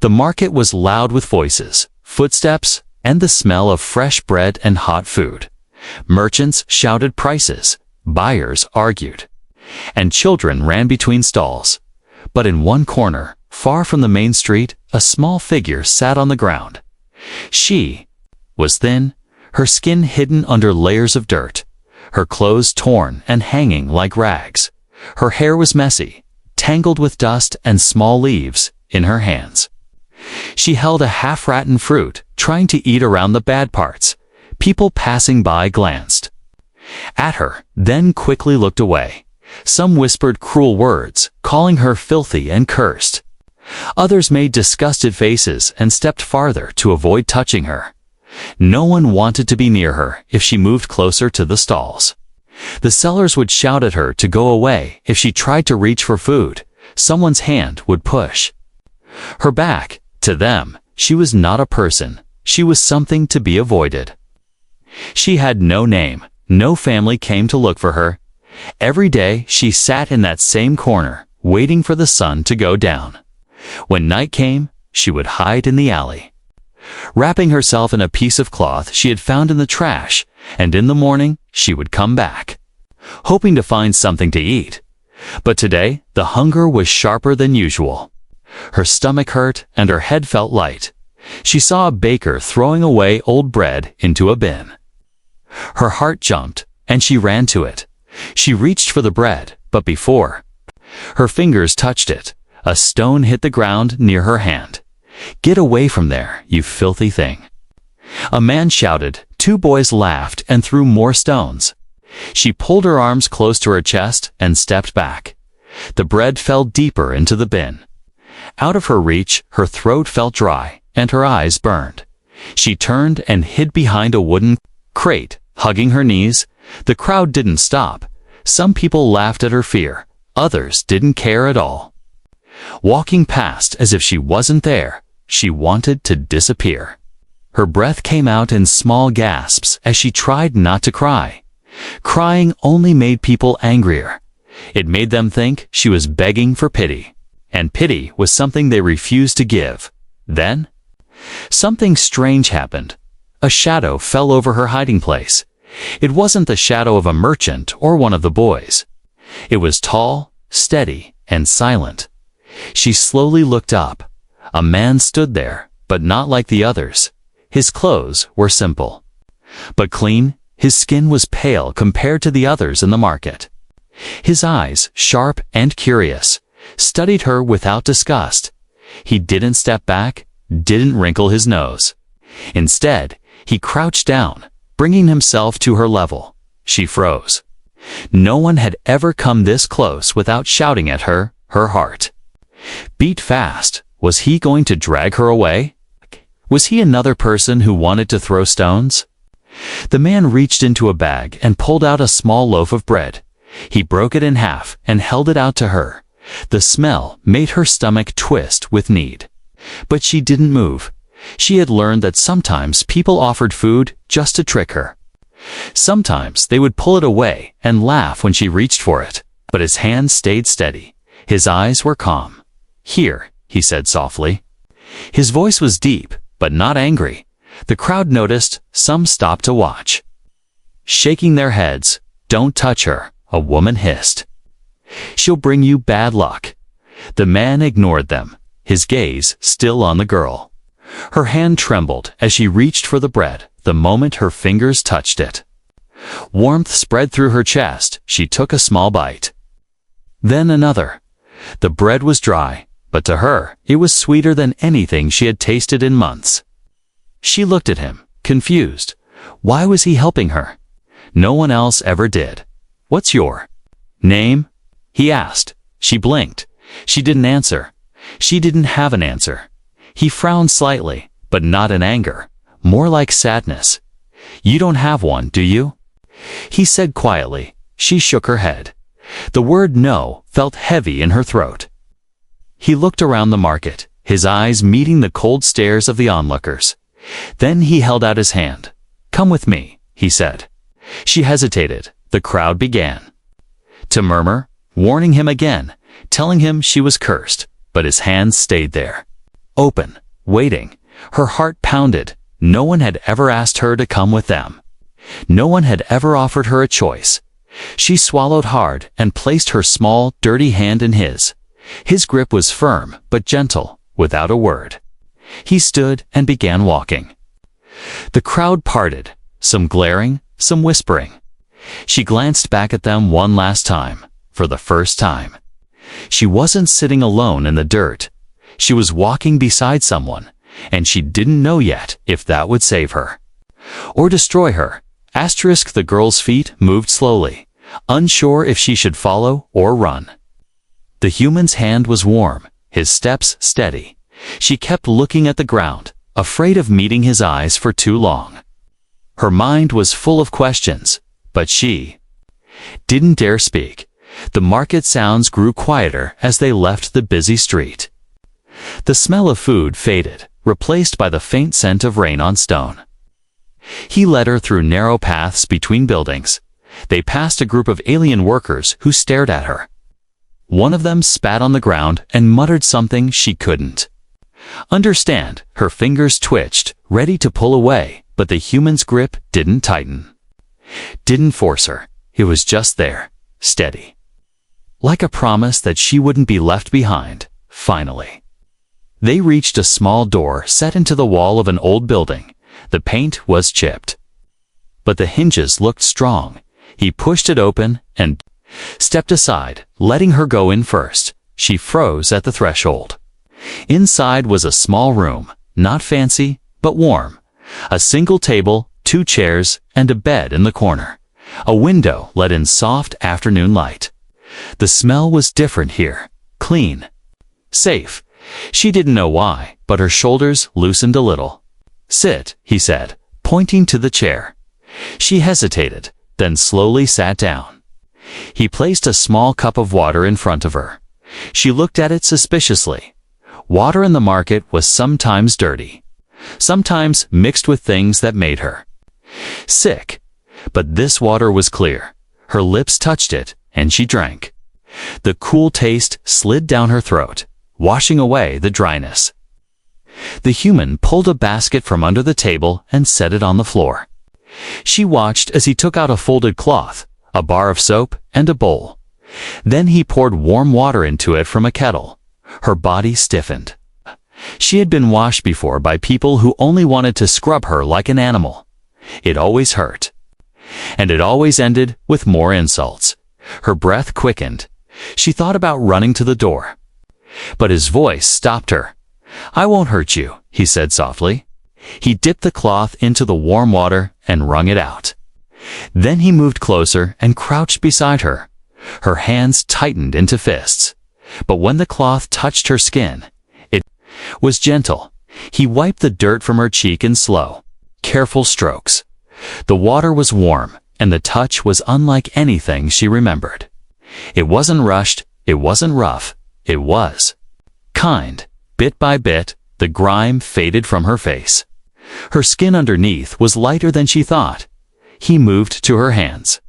The market was loud with voices, footsteps, and the smell of fresh bread and hot food. Merchants shouted prices, buyers argued, and children ran between stalls. But in one corner, far from the main street, a small figure sat on the ground. She was thin, her skin hidden under layers of dirt, her clothes torn and hanging like rags. Her hair was messy, tangled with dust and small leaves in her hands. She held a half-rotten fruit, trying to eat around the bad parts. People passing by glanced at her, then quickly looked away. Some whispered cruel words, calling her filthy and cursed. Others made disgusted faces and stepped farther to avoid touching her. No one wanted to be near her if she moved closer to the stalls. The sellers would shout at her to go away if she tried to reach for food. Someone's hand would push her back. To them, she was not a person. She was something to be avoided. She had no name. No family came to look for her. Every day she sat in that same corner, waiting for the sun to go down. When night came, she would hide in the alley, wrapping herself in a piece of cloth she had found in the trash, and in the morning she would come back, hoping to find something to eat. But today, the hunger was sharper than usual. Her stomach hurt and her head felt light. She saw a baker throwing away old bread into a bin. Her heart jumped, and she ran to it. She reached for the bread, but before her fingers touched it, a stone hit the ground near her hand. "Get away from there, you filthy thing!" A man shouted. Two boys laughed and threw more stones. She pulled her arms close to her chest and stepped back. The bread fell deeper into the bin. Out of her reach, her throat felt dry, and her eyes burned. She turned and hid behind a wooden crate, hugging her knees. The crowd didn't stop. Some people laughed at her fear. Others didn't care at all. Walking past as if she wasn't there, she wanted to disappear. Her breath came out in small gasps as she tried not to cry. Crying only made people angrier. It made them think she was begging for pity. And pity was something they refused to give. Then, something strange happened. A shadow fell over her hiding place. It wasn't the shadow of a merchant or one of the boys. It was tall, steady, and silent. She slowly looked up. A man stood there, but not like the others. His clothes were simple, but clean. His skin was pale compared to the others in the market. His eyes, sharp and curious, studied her without disgust. He didn't step back, didn't wrinkle his nose. Instead, he crouched down, bringing himself to her level. She froze. No one had ever come this close without shouting at her. Her heart beat fast. Was he going to drag her away? Was he another person who wanted to throw stones? The man reached into a bag and pulled out a small loaf of bread. He broke it in half and held it out to her. The smell made her stomach twist with need. But she didn't move. She had learned that sometimes people offered food just to trick her. Sometimes they would pull it away and laugh when she reached for it. But his hand stayed steady. His eyes were calm. "Here," he said softly. His voice was deep, but not angry. The crowd noticed. Some stopped to watch, shaking their heads. "Don't touch her," a woman hissed. "She'll bring you bad luck." The man ignored them, his gaze still on the girl. Her hand trembled as she reached for the bread the moment her fingers touched it. Warmth spread through her chest. She took a small bite. Then another. The bread was dry, but to her, it was sweeter than anything she had tasted in months. She looked at him, confused. Why was he helping her? No one else ever did. "What's your name?" he asked. She blinked. She didn't answer. She didn't have an answer. He frowned slightly, but not in anger, more like sadness. "You don't have one, do you?" he said quietly. She shook her head. The word no felt heavy in her throat. He looked around the market, his eyes meeting the cold stares of the onlookers. Then he held out his hand. "Come with me," he said. She hesitated. The crowd began to murmur, warning him again, telling him she was cursed, but his hand stayed there. open, waiting. Her heart pounded. No one had ever asked her to come with them. No one had ever offered her a choice. She swallowed hard and placed her small, dirty hand in his. His grip was firm but gentle, without a word. He stood and began walking. The crowd parted, some glaring, some whispering. She glanced back at them one last time, for the first time. She wasn't sitting alone in the dirt. She was walking beside someone, and she didn't know yet if that would save her or destroy her. The girl's feet moved slowly, unsure if she should follow or run. The human's hand was warm, his steps steady. She kept looking at the ground, afraid of meeting his eyes for too long. Her mind was full of questions, but she didn't dare speak. The market sounds grew quieter as they left the busy street. The smell of food faded, replaced by the faint scent of rain on stone. He led her through narrow paths between buildings. They passed a group of alien workers who stared at her. One of them spat on the ground and muttered something she couldn't understand. Her fingers twitched, ready to pull away, but the human's grip didn't tighten. Didn't force her. It was just there, steady. Like a promise that she wouldn't be left behind, finally. They reached a small door set into the wall of an old building. The paint was chipped, but the hinges looked strong. He pushed it open and stepped aside, letting her go in first. She froze at the threshold. Inside was a small room, not fancy, but warm. A single table, 2 chairs, and a bed in the corner. A window let in soft afternoon light. The smell was different here, clean, safe. She didn't know why, but her shoulders loosened a little. "Sit," he said, pointing to the chair. She hesitated, then slowly sat down. He placed a small cup of water in front of her. She looked at it suspiciously. Water in the market was sometimes dirty, sometimes mixed with things that made her sick. But this water was clear. Her lips touched it, and she drank. The cool taste slid down her throat, washing away the dryness. The human pulled a basket from under the table and set it on the floor. She watched as he took out a folded cloth, a bar of soap, and a bowl. Then he poured warm water into it from a kettle. Her body stiffened. She had been washed before by people who only wanted to scrub her like an animal. It always hurt. And it always ended with more insults. Her breath quickened. She thought about running to the door. But his voice stopped her. "I won't hurt you," he said softly. He dipped the cloth into the warm water and wrung it out. Then he moved closer and crouched beside her. Her hands tightened into fists. But when the cloth touched her skin, it was gentle. He wiped the dirt from her cheek in slow, careful strokes. The water was warm, and the touch was unlike anything she remembered. It wasn't rushed, it wasn't rough, it was kind. Bit by bit, the grime faded from her face. Her skin underneath was lighter than she thought. He moved to her hands.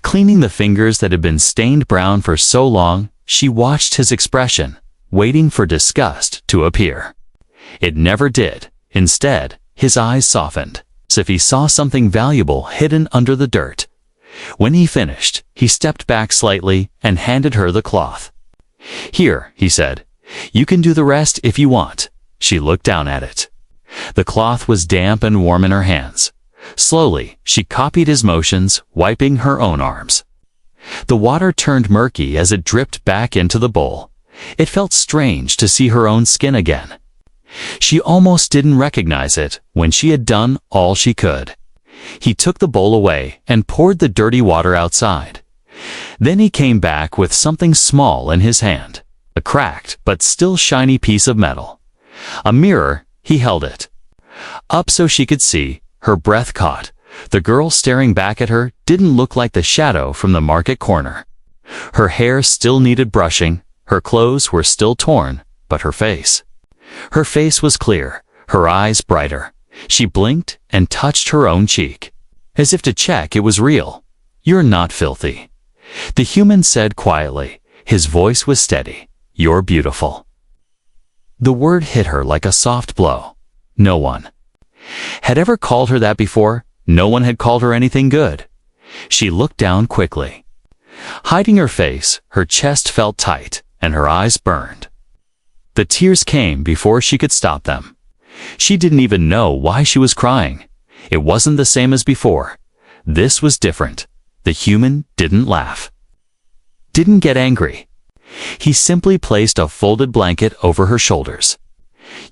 Cleaning the fingers that had been stained brown for so long, she watched his expression, waiting for disgust to appear. It never did. Instead, his eyes softened, as if he saw something valuable hidden under the dirt. When he finished, he stepped back slightly and handed her the cloth. "Here," he said. "You can do the rest if you want." She looked down at it. The cloth was damp and warm in her hands. Slowly, she copied his motions, wiping her own arms. The water turned murky as it dripped back into the bowl. It felt strange to see her own skin again. She almost didn't recognize it when she had done all she could. He took the bowl away and poured the dirty water outside. Then he came back with something small in his hand. A cracked but still shiny piece of metal. A mirror. He held it up so she could see. Her breath caught. The girl staring back at her didn't look like the shadow from the market corner. Her hair still needed brushing, her clothes were still torn, but her face was clear, her eyes brighter. She blinked and touched her own cheek, as if to check it was real. "You're not filthy," the human said quietly. His voice was steady. "You're beautiful." The word hit her like a soft blow. No one had ever called her that before. No one had called her anything good. She looked down quickly. Hiding her face, her chest felt tight, and her eyes burned. The tears came before she could stop them. She didn't even know why she was crying. It wasn't the same as before. This was different. The human didn't laugh. Didn't get angry. He simply placed a folded blanket over her shoulders.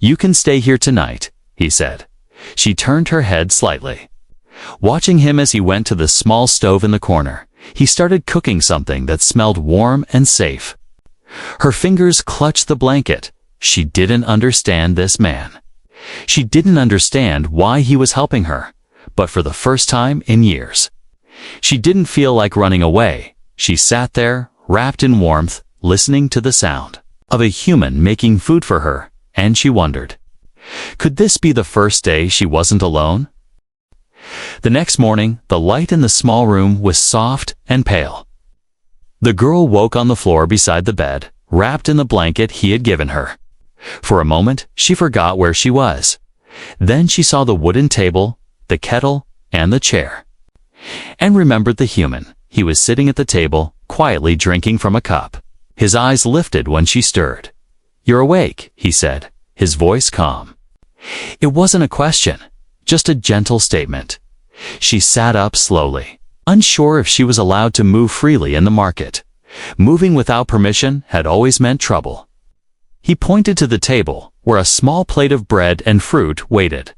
"You can stay here tonight," he said. She turned her head slightly. Watching him as he went to the small stove in the corner, he started cooking something that smelled warm and safe. Her fingers clutched the blanket. She didn't understand this man. She didn't understand why he was helping her, but for the first time in years. She didn't feel like running away. She sat there, wrapped in warmth, listening to the sound of a human making food for her, and she wondered, could this be the first day she wasn't alone? The next morning, the light in the small room was soft and pale. The girl woke on the floor beside the bed, wrapped in the blanket he had given her. For a moment, she forgot where she was. Then she saw the wooden table, the kettle, and the chair. And remembered the human. He was sitting at the table, quietly drinking from a cup. His eyes lifted when she stirred. "You're awake," he said, his voice calm. It wasn't a question, just a gentle statement. She sat up slowly, unsure if she was allowed to move freely in the market. Moving without permission had always meant trouble. He pointed to the table, where a small plate of bread and fruit waited.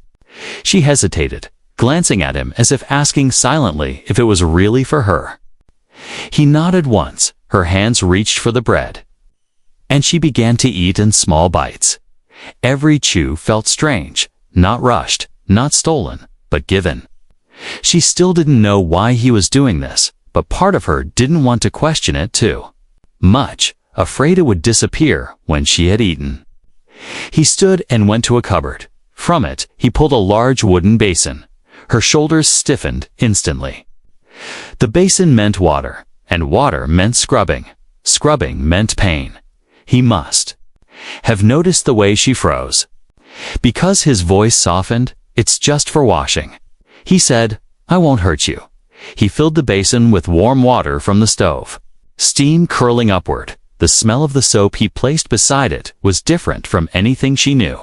She hesitated, glancing at him as if asking silently if it was really for her. He nodded once. Her hands reached for the bread, and she began to eat in small bites. Every chew felt strange, not rushed, not stolen, but given. She still didn't know why he was doing this, but part of her didn't want to question it too much, afraid it would disappear when she had eaten. He stood and went to a cupboard. From it, he pulled a large wooden basin. Her shoulders stiffened instantly. The basin meant water, and water meant scrubbing. Scrubbing meant pain. He must have noticed the way she froze. Because his voice softened, "It's just for washing." He said, "I won't hurt you." He filled the basin with warm water from the stove. Steam curling upward. The smell of the soap he placed beside it was different from anything she knew.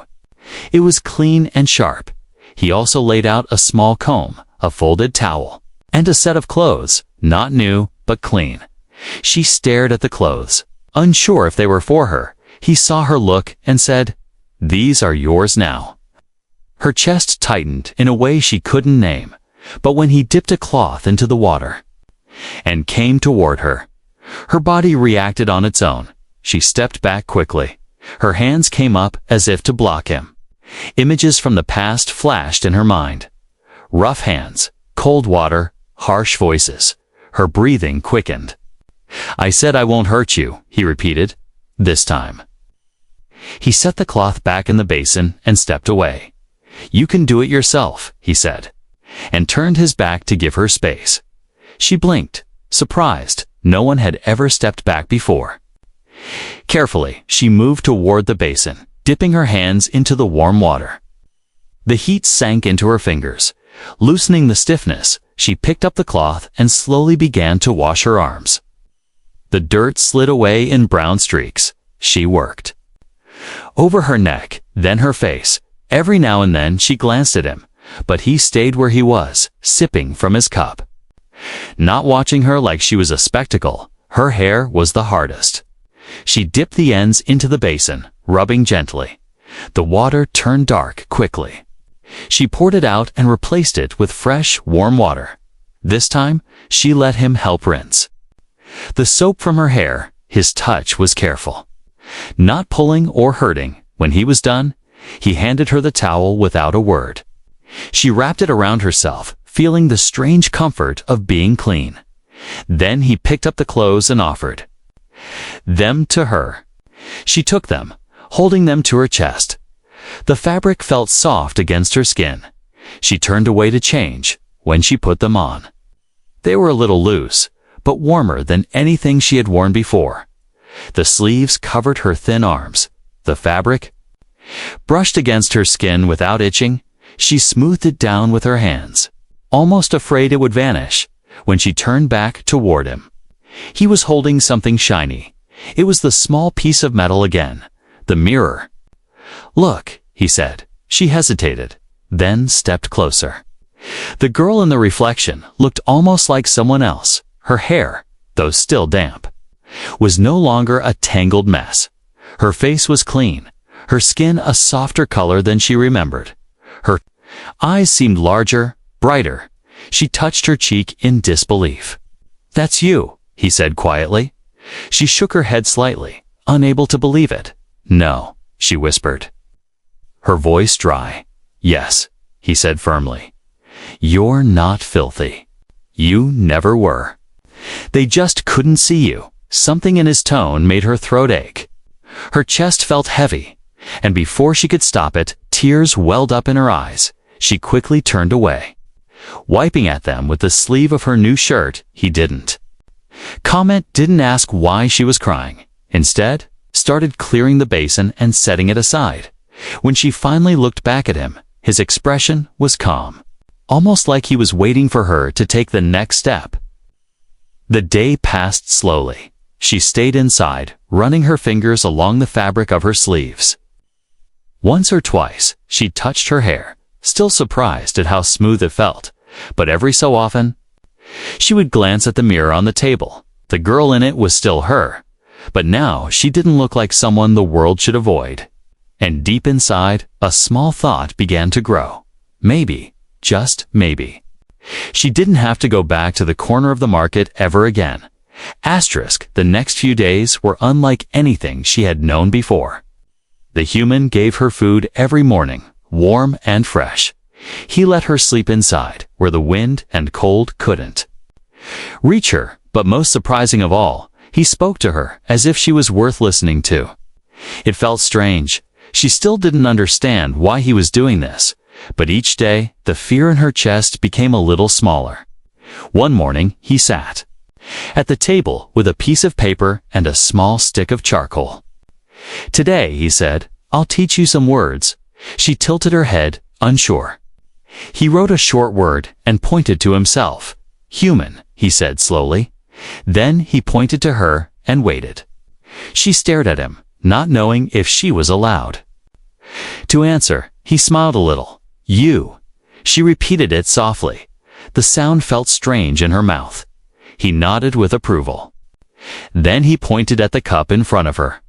It was clean and sharp. He also laid out a small comb, a folded towel, and a set of clothes, not new, but clean. She stared at the clothes, unsure if they were for her. He saw her look and said, "These are yours now." Her chest tightened in a way she couldn't name, but when he dipped a cloth into the water and came toward her, her body reacted on its own. She stepped back quickly. Her hands came up as if to block him. Images from the past flashed in her mind. Rough hands, cold water, harsh voices. Her breathing quickened. "I said I won't hurt you," he repeated. "This time." He set the cloth back in the basin and stepped away. "You can do it yourself," he said, and turned his back to give her space. She blinked, surprised. No one had ever stepped back before. Carefully, she moved toward the basin, dipping her hands into the warm water. The heat sank into her fingers. Loosening the stiffness, she picked up the cloth and slowly began to wash her arms. The dirt slid away in brown streaks. She worked over her neck, then her face. Every now and then she glanced at him, but he stayed where he was, sipping from his cup. Not watching her like she was a spectacle. Her hair was the hardest. She dipped the ends into the basin, rubbing gently. The water turned dark quickly. She poured it out and replaced it with fresh, warm water. This time, she let him help rinse the soap from her hair. His touch was careful, not pulling or hurting. When he was done, he handed her the towel without a word. She wrapped it around herself, feeling the strange comfort of being clean. Then he picked up the clothes and offered them to her. She took them, holding them to her chest. The fabric felt soft against her skin. She turned away to change. When she put them on, they were a little loose, but warmer than anything she had worn before. The sleeves covered her thin arms. The fabric Brushed against her skin without itching, she smoothed it down with her hands, almost afraid it would vanish, when she turned back toward him. He was holding something shiny. It was the small piece of metal again, the mirror. "Look," he said. She hesitated, then stepped closer. The girl in the reflection looked almost like someone else. Her hair, though still damp, was no longer a tangled mess. Her face was clean, her skin a softer color than she remembered. Her eyes seemed larger, brighter. She touched her cheek in disbelief. "That's you," he said quietly. She shook her head slightly, unable to believe it. "No," she whispered. Her voice dry. "Yes," he said firmly. "You're not filthy. You never were. They just couldn't see you." Something in his tone made her throat ache. Her chest felt heavy, and before she could stop it, tears welled up in her eyes. She quickly turned away. Wiping at them with the sleeve of her new shirt, he didn't didn't ask why she was crying. Instead, started clearing the basin and setting it aside. When she finally looked back at him, his expression was calm, almost like he was waiting for her to take the next step. The day passed slowly. She stayed inside, running her fingers along the fabric of her sleeves. Once or twice, she touched her hair, still surprised at how smooth it felt, but every so often, she would glance at the mirror on the table. The girl in it was still her, but now she didn't look like someone the world should avoid. And deep inside, a small thought began to grow. Maybe, just maybe, she didn't have to go back to the corner of the market ever again. The next few days were unlike anything she had known before. The human gave her food every morning, warm and fresh. He let her sleep inside, where the wind and cold couldn't reach her, but most surprising of all, he spoke to her as if she was worth listening to. It felt strange. She still didn't understand why he was doing this, but each day, the fear in her chest became a little smaller. One morning, he sat at the table with a piece of paper and a small stick of charcoal. "Today," he said, "I'll teach you some words." She tilted her head, unsure. He wrote a short word and pointed to himself. "Human," he said slowly. Then he pointed to her and waited. She stared at him, not knowing if she was allowed to answer. He smiled a little. "You." She repeated it softly. The sound felt strange in her mouth. He nodded with approval. Then he pointed at the cup in front of her.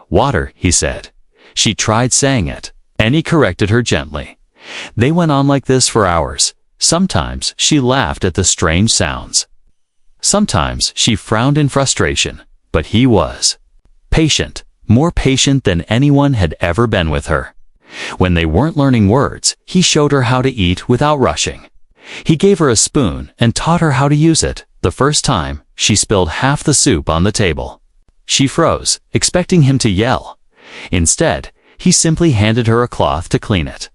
"Water," he said. She tried saying it, and he corrected her gently. They went on like this for hours. Sometimes she laughed at the strange sounds. Sometimes she frowned in frustration, but he was patient, more patient than anyone had ever been with her. When they weren't learning words, he showed her how to eat without rushing. He gave her a spoon and taught her how to use it. The first time, she spilled half the soup on the table. She froze, expecting him to yell. Instead, he simply handed her a cloth to clean it.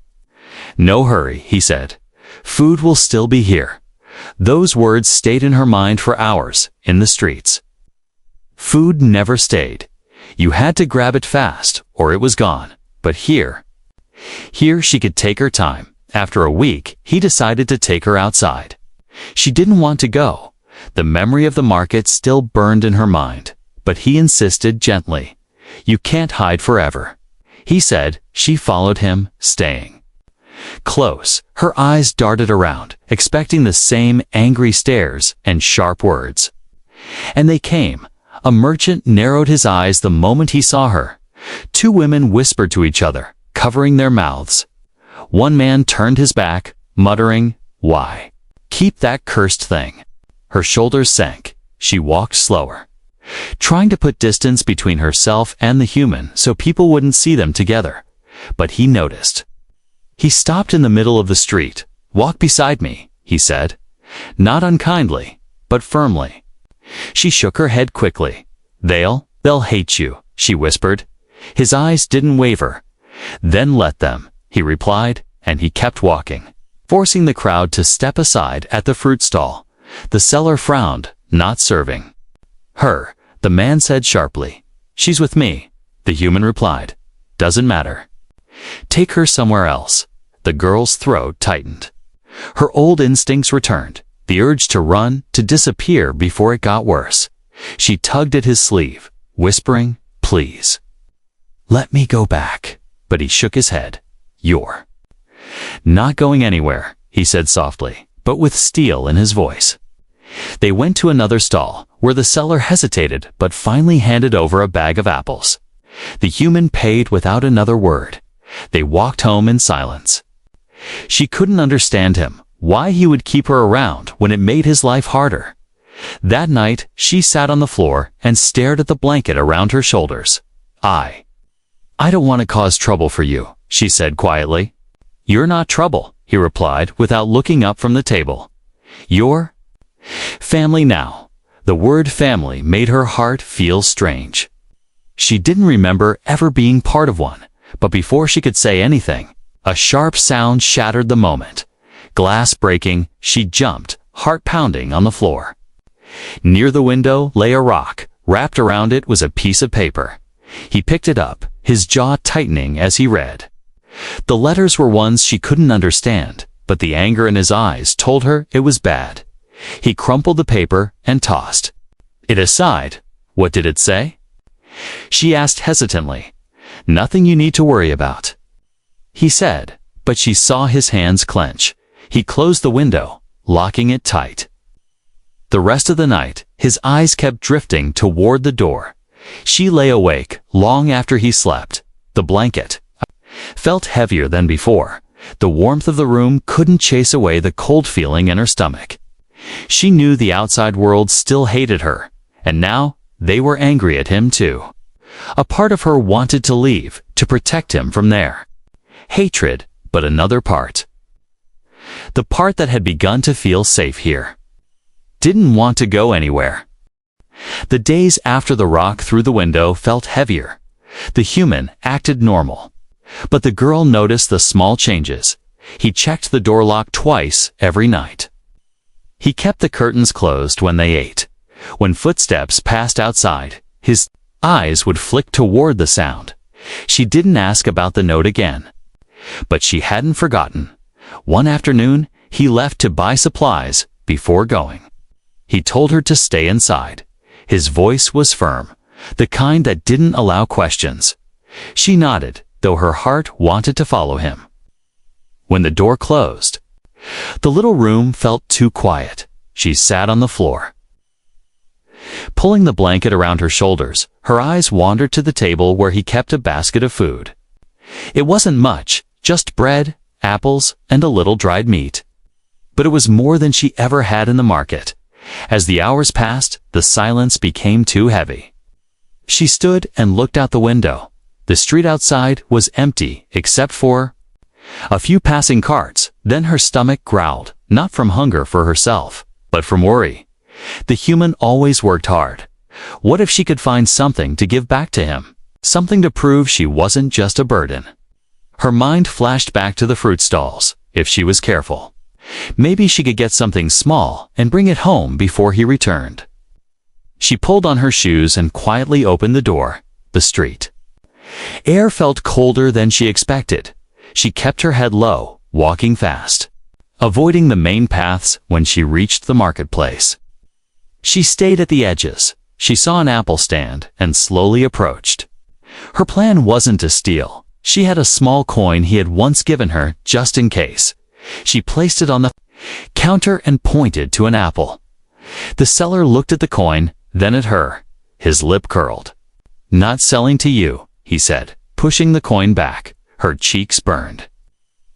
"No hurry," he said. "Food will still be here." Those words stayed in her mind for hours, in the streets. Food never stayed. You had to grab it fast, or it was gone. But here she could take her time. After a week, he decided to take her outside. She didn't want to go. The memory of the market still burned in her mind, but he insisted gently. "You can't hide forever," he said. She followed him, staying close. Her eyes darted around, expecting the same angry stares and sharp words. And they came. A merchant narrowed his eyes the moment he saw her. Two women whispered to each other, covering their mouths. One man turned his back, muttering, "Why? Keep that cursed thing." Her shoulders sank. She walked slower, trying to put distance between herself and the human so people wouldn't see them together. But he noticed. He stopped in the middle of the street. "Walk beside me," he said. Not unkindly, but firmly. She shook her head quickly. They'll hate you," she whispered. His eyes didn't waver. "Then let them," he replied, and he kept walking, forcing the crowd to step aside at the fruit stall. The seller frowned, not serving her. The man said sharply, "She's with me." The human replied, "Doesn't matter." Take her somewhere else. The girl's throat tightened. Her old instincts returned, the urge to run, to disappear before it got worse. She tugged at his sleeve, whispering, "Please. Let me go back." But he shook his head. "You're not going anywhere," he said softly, but with steel in his voice. They went to another stall, where the seller hesitated but finally handed over a bag of apples. The human paid without another word. They walked home in silence. She couldn't understand him, why he would keep her around when it made his life harder. That night, she sat on the floor and stared at the blanket around her shoulders. I don't want to cause trouble for you," she said quietly. "You're not trouble," he replied without looking up from the table. "You're family now." The word family made her heart feel strange. She didn't remember ever being part of one, but before she could say anything, a sharp sound shattered the moment. Glass breaking, she jumped, heart pounding, on the floor. Near the window lay a rock. Wrapped around it was a piece of paper. He picked it up, his jaw tightening as he read. The letters were ones she couldn't understand, but the anger in his eyes told her it was bad. He crumpled the paper and tossed it aside. "What did it say?" she asked hesitantly. "Nothing you need to worry about," he said, but she saw his hands clench. He closed the window, locking it tight. The rest of the night, his eyes kept drifting toward the door. She lay awake long after he slept. The blanket felt heavier than before. The warmth of the room couldn't chase away the cold feeling in her stomach. She knew the outside world still hated her, and now they were angry at him too. A part of her wanted to leave, to protect him from their hatred, but another part, the part that had begun to feel safe here, didn't want to go anywhere. The days after the rock through the window felt heavier. The human acted normal, but the girl noticed the small changes. He checked the door lock twice every night. He kept the curtains closed when they ate. When footsteps passed outside, his eyes would flick toward the sound. She didn't ask about the note again, but she hadn't forgotten. One afternoon, he left to buy supplies before going. He told her to stay inside. His voice was firm, the kind that didn't allow questions. She nodded, though her heart wanted to follow him. When the door closed, the little room felt too quiet. She sat on the floor. Pulling the blanket around her shoulders, her eyes wandered to the table where he kept a basket of food. It wasn't much, just bread, apples, and a little dried meat. But it was more than she ever had in the market. As the hours passed, the silence became too heavy. She stood and looked out the window. The street outside was empty except for a few passing carts. Then her stomach growled, not from hunger for herself, but from worry. The human always worked hard. What if she could find something to give back to him? Something to prove she wasn't just a burden. Her mind flashed back to the fruit stalls. If she was careful, maybe she could get something small and bring it home before he returned. She pulled on her shoes and quietly opened the door. The street air felt colder than she expected. She kept her head low, walking fast, avoiding the main paths. When she reached the marketplace, she stayed at the edges. She saw an apple stand and slowly approached. Her plan wasn't to steal. She had a small coin he had once given her just in case. She placed it on the counter and pointed to an apple. The seller looked at the coin, then at her. His lip curled. "Not selling to you," he said, pushing the coin back. Her cheeks burned.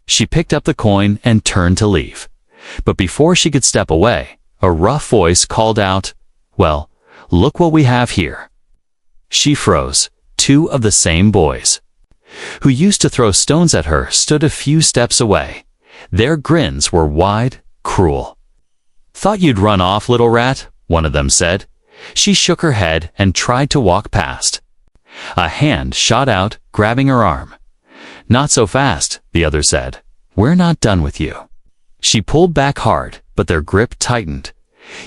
She picked up the coin and turned to leave. But before she could step away, a rough voice called out, "Well, look what we have here." She froze. Two of the same boys who used to throw stones at her stood a few steps away. Their grins were wide, cruel. "Thought you'd run off, little rat," one of them said. She shook her head and tried to walk past. A hand shot out, grabbing her arm. "Not so fast," the other said. "We're not done with you." She pulled back hard, but their grip tightened.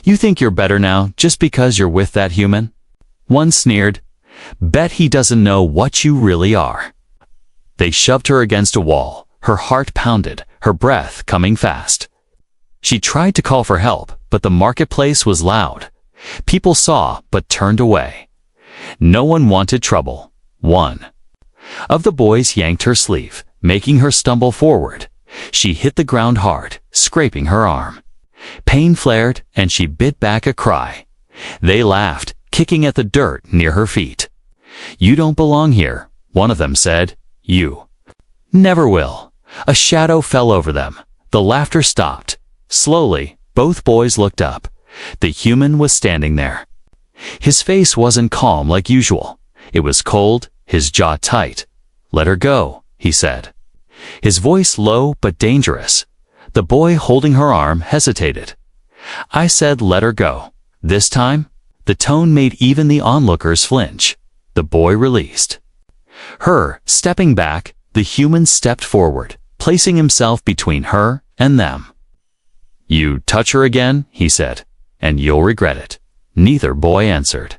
"You think you're better now just because you're with that human?" One sneered. "Bet he doesn't know what you really are." They shoved her against a wall. Her heart pounded, her breath coming fast. She tried to call for help, but the marketplace was loud. People saw, but turned away. No one wanted trouble. One of the boys yanked her sleeve, making her stumble forward. She hit the ground hard, scraping her arm. Pain flared, and she bit back a cry. They laughed, kicking at the dirt near her feet. "You don't belong here," one of them said. "You never will." A shadow fell over them. The laughter stopped. Slowly, both boys looked up. The human was standing there. His face wasn't calm like usual. It was cold, his jaw tight. "Let her go," he said. His voice low but dangerous. The boy holding her arm hesitated. "I said let her go." This time, the tone made even the onlookers flinch. The boy released her. Stepping back, the human stepped forward, placing himself between her and them. "You touch her again," he said, "and you'll regret it." Neither boy answered.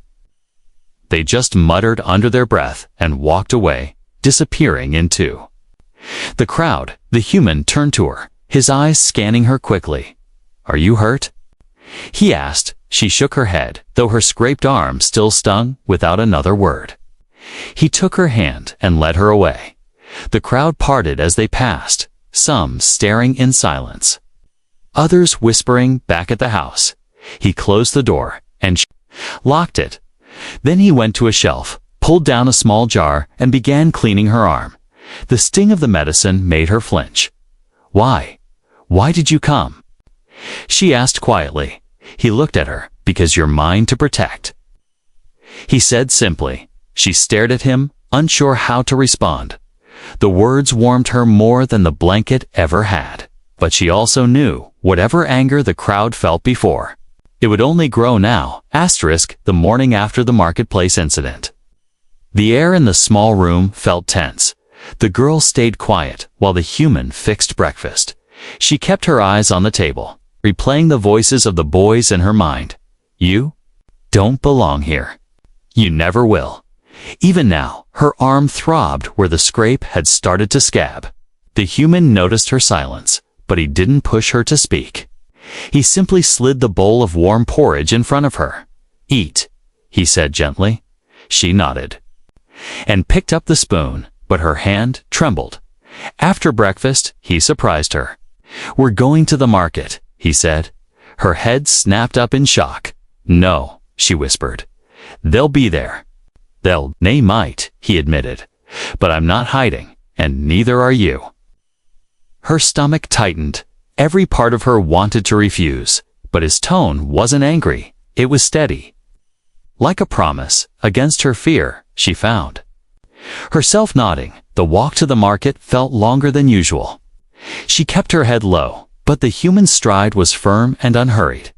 They just muttered under their breath and walked away, disappearing into the crowd. The human turned to her, his eyes scanning her quickly. "Are you hurt?" he asked. She shook her head, though her scraped arm still stung, without another word. He took her hand and led her away. The crowd parted as they passed, some staring in silence, others whispering back at the house. He closed the door and locked it. Then he went to a shelf, pulled down a small jar, and began cleaning her arm. The sting of the medicine made her flinch. "Why? Why did you come?" she asked quietly. He looked at her. "Because you're mine to protect," he said simply. She stared at him, unsure how to respond. The words warmed her more than the blanket ever had. But she also knew, whatever anger the crowd felt before, it would only grow now. The morning after the marketplace incident. The air in the small room felt tense. The girl stayed quiet while the human fixed breakfast. She kept her eyes on the table, replaying the voices of the boys in her mind. "You don't belong here. You never will." Even now, her arm throbbed where the scrape had started to scab. The human noticed her silence, but he didn't push her to speak. He simply slid the bowl of warm porridge in front of her. "Eat," he said gently. She nodded and picked up the spoon, but her hand trembled. After breakfast, he surprised her. "We're going to the market," he said. Her head snapped up in shock. "No," she whispered. "They'll be there." They might," he admitted. "But I'm not hiding, and neither are you." Her stomach tightened. Every part of her wanted to refuse, but his tone wasn't angry. It was steady. Like a promise, against her fear, she found herself nodding. The walk to the market felt longer than usual. She kept her head low, but the human stride was firm and unhurried.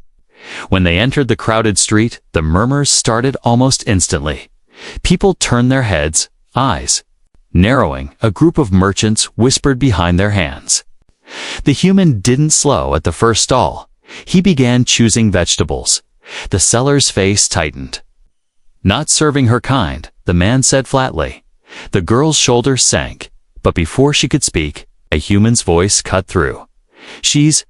When they entered the crowded street, the murmurs started almost instantly. People turned their heads, eyes narrowing. A group of merchants whispered behind their hands. The human didn't slow at the first stall. He began choosing vegetables. The seller's face tightened. "Not serving her kind," the man said flatly. The girl's shoulders sank, but before she could speak, a human's voice cut through. "She's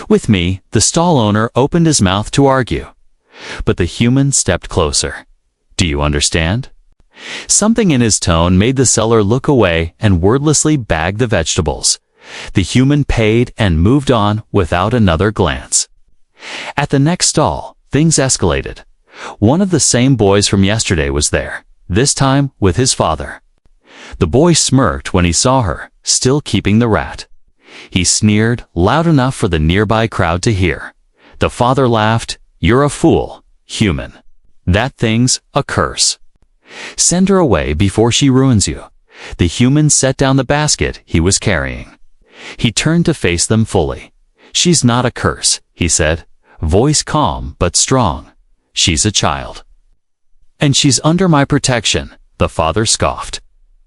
with me." The stall owner opened his mouth to argue, but the human stepped closer. "Do you understand?" Something in his tone made the seller look away and wordlessly bagged the vegetables. The human paid and moved on without another glance. At the next stall, things escalated. One of the same boys from yesterday was there, this time with his father. The boy smirked when he saw her, still keeping the rat. He sneered, loud enough for the nearby crowd to hear. The father laughed. "You're a fool, human. That thing's a curse. Send her away before she ruins you." The human set down the basket he was carrying. He turned to face them fully. "She's not a curse," he said, voice calm but strong. "She's a child. And she's under my protection," the father scoffed.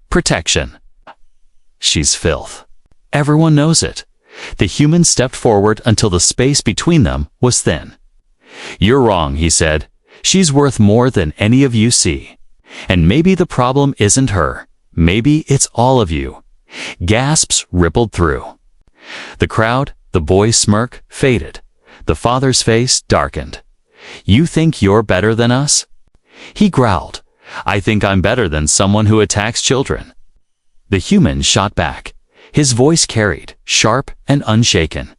"Protection? She's filth. Everyone knows it." The human stepped forward until the space between them was thin. "You're wrong," he said. "She's worth more than any of you see. And maybe the problem isn't her. maybe it's all of you. Gasps rippled through. The crowd, the boy's smirk, faded. The father's face darkened. You think you're better than us? He growled. I think I'm better than someone who attacks children. The human shot back. His voice carried, sharp and unshaken.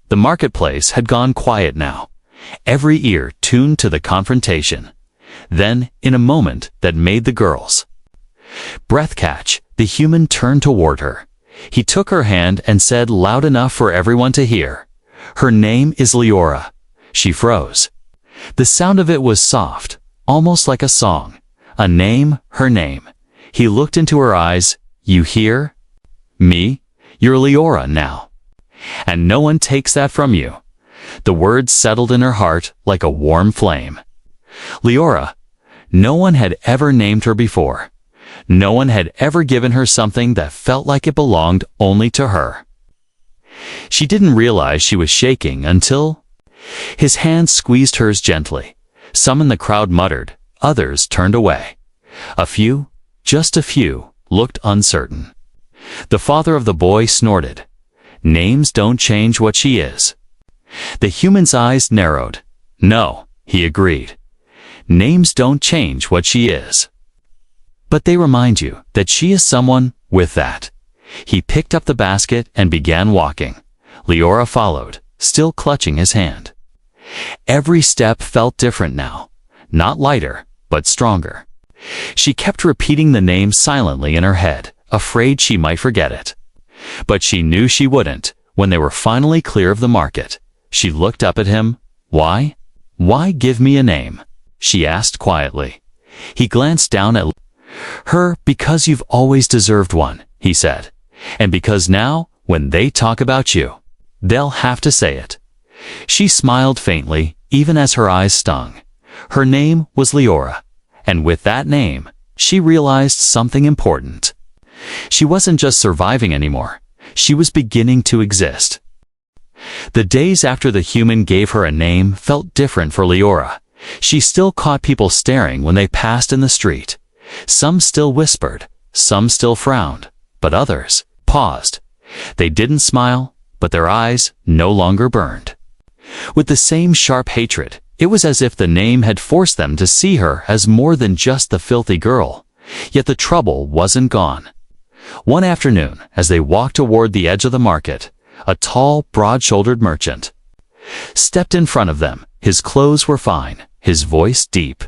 The marketplace had gone quiet now, every ear tuned to the confrontation. Then, in a moment that made the girls' breath catch, the human turned toward her. He took her hand and said loud enough for everyone to hear, "Her name is Leora." She froze. The sound of it was soft, almost like a song. A name, her name. He looked into her eyes. You hear? Me? You're Leora now. And no one takes that from you. The words settled in her heart like a warm flame. Leora. No one had ever named her before. No one had ever given her something that felt like it belonged only to her. She didn't realize she was shaking until his hand squeezed hers gently. Some in the crowd muttered, others turned away. A few, just a few, looked uncertain. The father of the boy snorted. Names don't change what she is. The human's eyes narrowed. No, he agreed. Names don't change what she is. But they remind you that she is someone with that. He picked up the basket and began walking. Leora followed, still clutching his hand. Every step felt different now. Not lighter, but stronger. She kept repeating the name silently in her head, afraid she might forget it. But she knew she wouldn't. When they were finally clear of the market, she looked up at him. Why? Why give me a name? She asked quietly. He glanced down at her. Because you've always deserved one, he said. And because now, when they talk about you, they'll have to say it. She smiled faintly, even as her eyes stung. Her name was Leora, and with that name, she realized something important. She wasn't just surviving anymore. She was beginning to exist. The days after the human gave her a name felt different for Leora. She still caught people staring when they passed in the street. Some still whispered, some still frowned, but others paused. They didn't smile, but their eyes no longer burned. With the same sharp hatred, it was as if the name had forced them to see her as more than just the filthy girl. Yet the trouble wasn't gone. One afternoon, as they walked toward the edge of the market, a tall, broad-shouldered merchant stepped in front of them. His clothes were fine, his voice deep.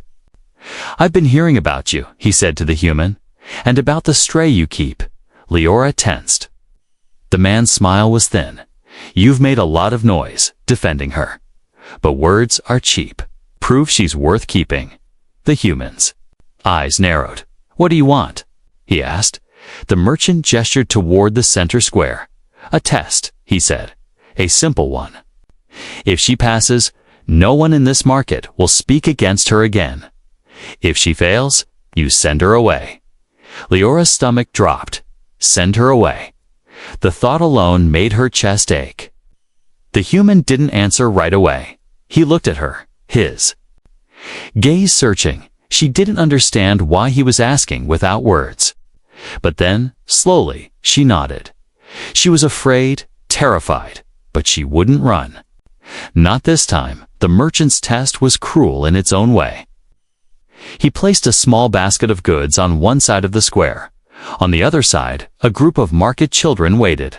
I've been hearing about you, he said to the human, and about the stray you keep. Leora tensed. The man's smile was thin. You've made a lot of noise, defending her. But words are cheap. Prove she's worth keeping. The human's eyes narrowed. What do you want? He asked. The merchant gestured toward the center square. A test, he said. A simple one. If she passes, no one in this market will speak against her again. If she fails, you send her away. Leora's stomach dropped. Send her away. The thought alone made her chest ache. The human didn't answer right away. He looked at her, his gaze searching. She didn't understand why he was asking without words. But then, slowly, she nodded. She was afraid, terrified, but she wouldn't run. Not this time. The merchant's test was cruel in its own way. He placed a small basket of goods on one side of the square. On the other side, a group of market children waited.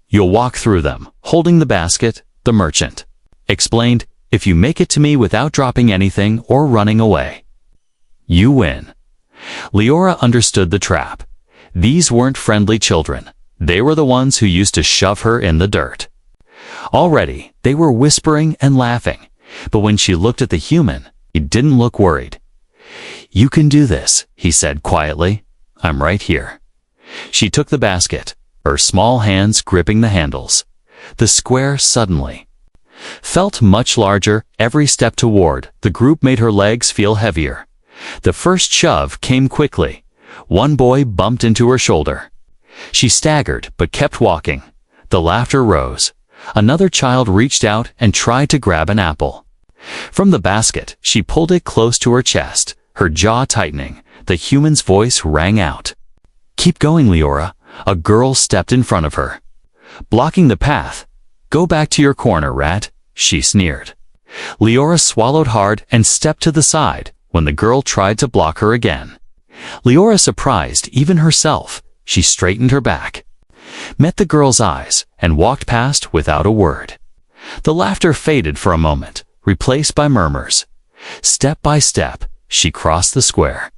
You'll walk through them, holding the basket, the merchant explained, if you make it to me without dropping anything or running away. You win. Leora understood the trap. These weren't friendly children. They were the ones who used to shove her in the dirt. Already, they were whispering and laughing, but when she looked at the human, he didn't look worried. You can do this, he said quietly. I'm right here. She took the basket, her small hands gripping the handles. The square suddenly felt much larger. Every step toward the group made her legs feel heavier. The first shove came quickly. One boy bumped into her shoulder. She staggered but kept walking. The laughter rose. Another child reached out and tried to grab an apple. From the basket, she pulled it close to her chest, her jaw tightening. The human's voice rang out. "Keep going, Leora." A girl stepped in front of her, blocking the path. "Go back to your corner, rat," she sneered. Leora swallowed hard and stepped to the side when the girl tried to block her again. Leora surprised even herself. She straightened her back, met the girl's eyes, and walked past without a word. The laughter faded for a moment, replaced by murmurs. Step by step, she crossed the square.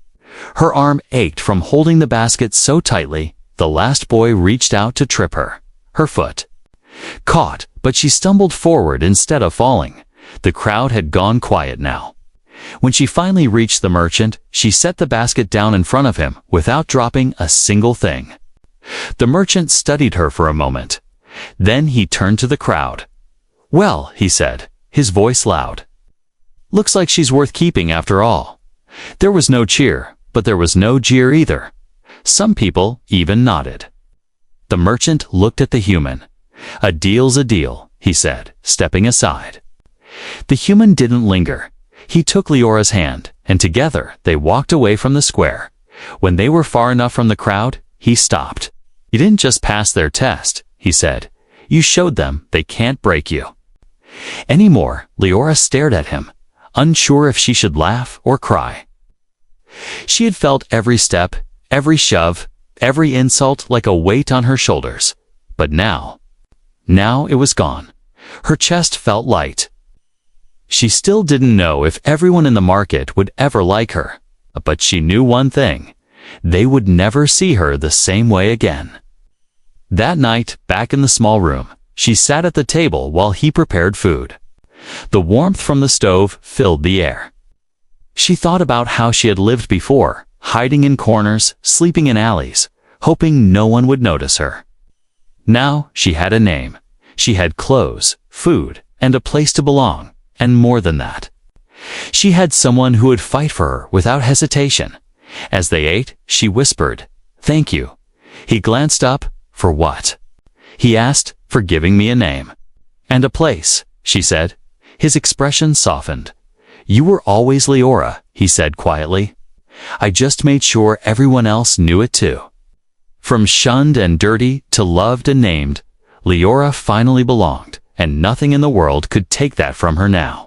Her arm ached from holding the basket so tightly, the last boy reached out to trip her. Her foot caught, but she stumbled forward instead of falling. The crowd had gone quiet now. When she finally reached the merchant, she set the basket down in front of him without dropping a single thing. The merchant studied her for a moment. Then he turned to the crowd. "Well," he said, his voice loud. "Looks like she's worth keeping after all." There was no cheer, but there was no jeer either. Some people even nodded. The merchant looked at the human. "A deal's a deal," he said, stepping aside. The human didn't linger. He took Leora's hand, and together they walked away from the square. When they were far enough from the crowd, he stopped. "You didn't just pass their test," he said. "You showed them they can't break you." Anymore, Leora stared at him, unsure if she should laugh or cry. She had felt every step, every shove, every insult like a weight on her shoulders. But now it was gone. Her chest felt light. She still didn't know if everyone in the market would ever like her, but she knew one thing: they would never see her the same way again. That night, back in the small room, she sat at the table while he prepared food. The warmth from the stove filled the air. She thought about how she had lived before, hiding in corners, sleeping in alleys, hoping no one would notice her. Now she had a name. She had clothes, food, and a place to belong, and more than that. She had someone who would fight for her without hesitation. As they ate, she whispered, "Thank you." He glanced up. "For what?" He asked. "For giving me a name." "And a place," she said. His expression softened. "You were always Leora," he said quietly. "I just made sure everyone else knew it too." From shunned and dirty to loved and named, Leora finally belonged, and nothing in the world could take that from her now.